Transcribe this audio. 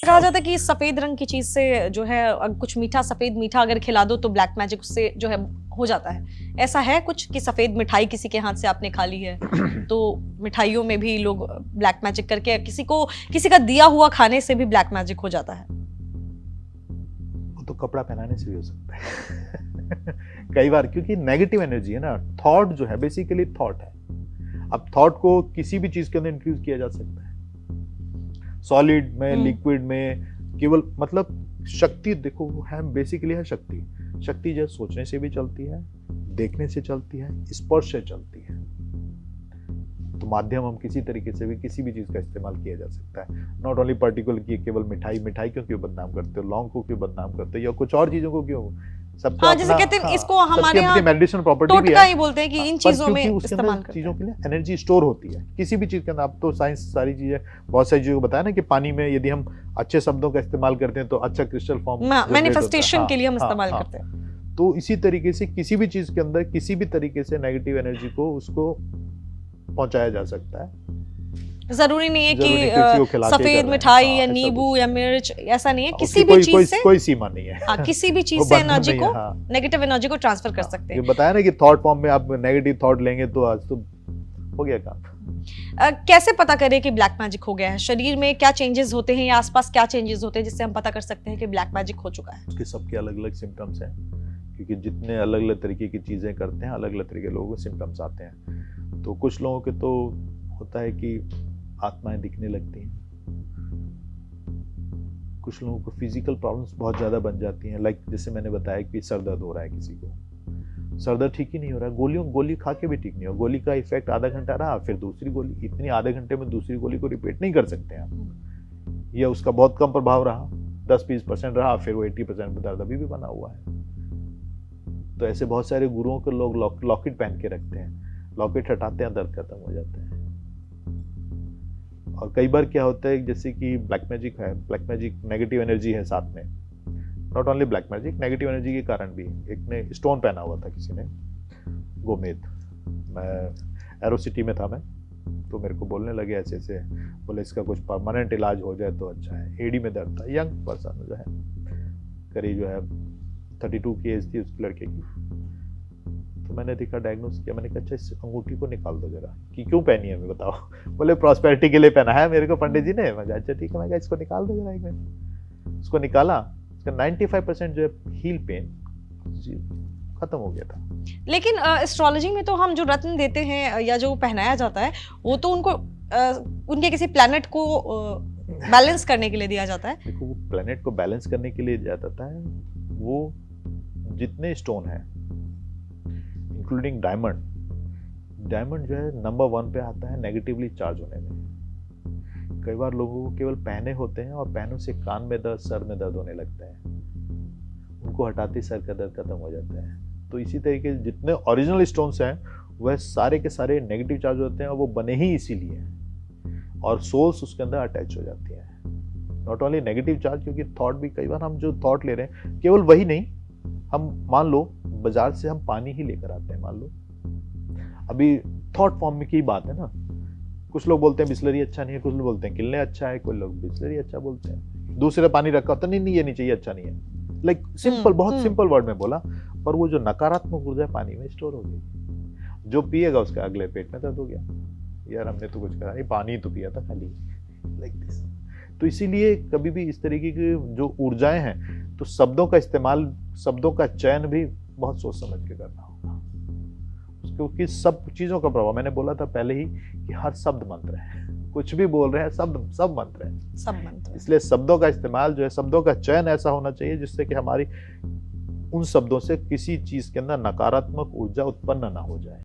कहा जाता है कि सफेद रंग की चीज से जो है कुछ मीठा, सफेद मीठा अगर खिला दो तो ब्लैक मैजिक उससे जो है हो जाता है। ऐसा है कुछ कि सफेद मिठाई किसी के हाथ से आपने खा ली है तो मिठाइयों में भी लोग ब्लैक मैजिक करके किसी का दिया हुआ खाने से भी ब्लैक मैजिक हो जाता है? वो तो कपड़ा पहनाने से भी हो सकता है कई बार, क्योंकि नेगेटिव एनर्जी है ना। थॉट जो है बेसिकली थॉट है। अब थॉट को किसी भी चीज के अंदर इंट्रोड्यूस किया जा सकता है, सॉलिड में, लिक्विड में, केवल मतलब शक्ति देखो वो है, बेसिकली है शक्ति। शक्ति जो सोचने से भी चलती है, देखने से चलती है, स्पर्श से चलती है। तो माध्यम हम किसी तरीके से भी किसी भी चीज का इस्तेमाल किया जा सकता है। नॉट ओनली पर्टिकुलर कि केवल मिठाई क्यों क्यों बदनाम करते हो, लौंग को क्यों बदनाम करते हो, या कुछ और चीजों को क्यों। सबका हाँ, जैसे कहते हैं इसको हमारे यहाँ मेडिसिन प्रॉपर्टी भी टोटका है, ही बोलते हैं कि इन चीजों में इस्तेमाल करते चीजों के लिए एनर्जी स्टोर होती है किसी भी चीज के अंदर। आप तो साइंस सारी चीजें, बहुत सारी चीजों को बताया ना कि पानी में यदि हम अच्छे शब्दों का इस्तेमाल करते हैं तो अच्छा क्रिस्टल फॉर्म मैनिफेस्टेशन के लिए हम इस्तेमाल करते हैं। तो इसी तरीके से किसी भी चीज के अंदर किसी भी तरीके से नेगेटिव एनर्जी को उसको पहुंचाया जा सकता है। जरूरी नहीं है कि सफेद मिठाई या नींबू या मिर्च, ऐसा नहीं है। किसी भी चीज से कोई सीमा नहीं है। हाँ, किसी भी चीज से एनर्जी को, नेगेटिव एनर्जी को ट्रांसफर कर सकते हैं। बताया ना कि थॉट फॉर्म में आप नेगेटिव थॉट लेंगे तो आज तो हो गया काम। कैसे पता करें कि ब्लैक मैजिक हो गया है? शरीर में क्या चेंजेस होते हैं या आसपास क्या चेंजेस होते हैं जिससे हम पता कर सकते हैं कि ब्लैक मैजिक हो चुका है? उसके सबके अलग अलग सिम्टम्स हैं, क्योंकि जितने अलग अलग तरीके की चीजें करते हैं अलग अलग तरीके के लोगों को सिम्टम्स आते हैं। तो कुछ लोगों के तो होता है कि आत्माएं दिखने लगती हैं, कुछ लोगों को फिजिकल प्रॉब्लम्स बहुत ज़्यादा बन जाती हैं। लाइक जैसे मैंने बताया कि सर दर्द हो रहा है, किसी को सर दर्द ठीक ही नहीं हो रहा है, गोली खा के भी ठीक नहीं हो, गोली का इफेक्ट आधा घंटा रहा, फिर दूसरी गोली, इतनी आधे घंटे में दूसरी गोली को रिपीट नहीं कर सकते हैं आप। या उसका बहुत कम प्रभाव रहा, 10-20% रहा, फिर वो 80% में दर्द अभी भी बना हुआ है। तो ऐसे बहुत सारे गुरुओं को लोग लॉकेट पहन के रखते हैं, लॉकेट हटाते हैं, दर्द खत्म हो जाता है। और कई बार क्या होता है, जैसे कि ब्लैक मैजिक है, ब्लैक मैजिक नेगेटिव एनर्जी है साथ में। Not only black magic, negative energy के कारण भी। एक ने स्टोन पहना हुआ था किसी ने, गोमेद। मैं एरोसिटी में था मैं, तो मेरे को बोलने लगे ऐसे ऐसे, बोले इसका कुछ परमानेंट इलाज हो जाए तो अच्छा है। एडी में दर्द था, यंग पर्सन जो है, करीब जो है 32 की एज थी उस लड़के की। तो मैंने देखा, डायग्नोस किया, मैंने कहा अच्छा इस अंगूठी को निकाल दो जरा, कि क्यों पहनी है हमें बताओ। बोले प्रॉस्पेरिटी के लिए पहना है मेरे को पंडित जी ने। मैं कहा अच्छा ठीक है, मैं कहा इसको निकाल दो जरा एक मिनट। उसको निकाला, उसका 95% जो है हील पेन खत्म हो गया था। लेकिन एस्ट्रोलॉजी में तो हम जो रत्न देते हैं या जो पहनाया जाता है वो तो उनको उनके किसी प्लैनेट को बैलेंस करने के लिए दिया जाता है। देखो, वो प्लैनेट को बैलेंस करने के लिए दिया जाता है। वो जितने स्टोन है इंक्लूडिंग डायमंड जो है नंबर 1 पे आता है नेगेटिवली चार्ज होने में। कई बार लोगों को केवल पहने होते हैं और पहनों से कान में दर्द, सर में दर्द होने लगता है, उनको हटाते सर का दर्द खत्म हो जाता है। तो इसी तरीके से जितने ओरिजिनल स्टोन्स हैं वह सारे के सारे नेगेटिव चार्ज होते हैं, और वो बने ही इसीलिए हैं, और सोल्स उसके अंदर अटैच हो जाती है। नॉट ओनली नेगेटिव चार्ज, क्योंकि थॉट भी, कई बार हम जो थॉट ले रहे हैं केवल वही नहीं, हम मान लो बाजार से हम पानी ही लेकर आते हैं, मान लो अभी थॉट फॉर्म में की बात है ना। कुछ लोग बोलते हैं बिस्लरी अच्छा नहीं है, कुछ लोग बोलते हैं किल्ले अच्छा है, कुछ लोग बिस्लरी अच्छा बोलते हैं। दूसरे पानी रखा होता नहीं ये नहीं चाहिए, अच्छा नहीं है। लाइक सिंपल, बहुत सिंपल वर्ड में बोला, पर वो जो नकारात्मक ऊर्जा पानी में स्टोर हो गई। जो पिएगा उसका अगले पेट में दर्द हो गया, यार हमने तो कुछ करा नहीं, पानी तो पिया था खाली, लाइक दिस। तो इसीलिए कभी भी इस तरीके की जो ऊर्जाएं हैं, तो शब्दों का इस्तेमाल, शब्दों का चयन भी बहुत सोच समझ के करना होगा, क्योंकि सब चीजों का प्रभाव, मैंने बोला था पहले ही कि हर शब्द मंत्र है। कुछ भी बोल रहे हैं, सब मंत्र है, सब मंत्र। इसलिए शब्दों का इस्तेमाल जो है, शब्दों का चयन ऐसा होना चाहिए जिससे कि हमारी उन शब्दों से किसी चीज के अंदर नकारात्मक ऊर्जा उत्पन्न ना हो जाए।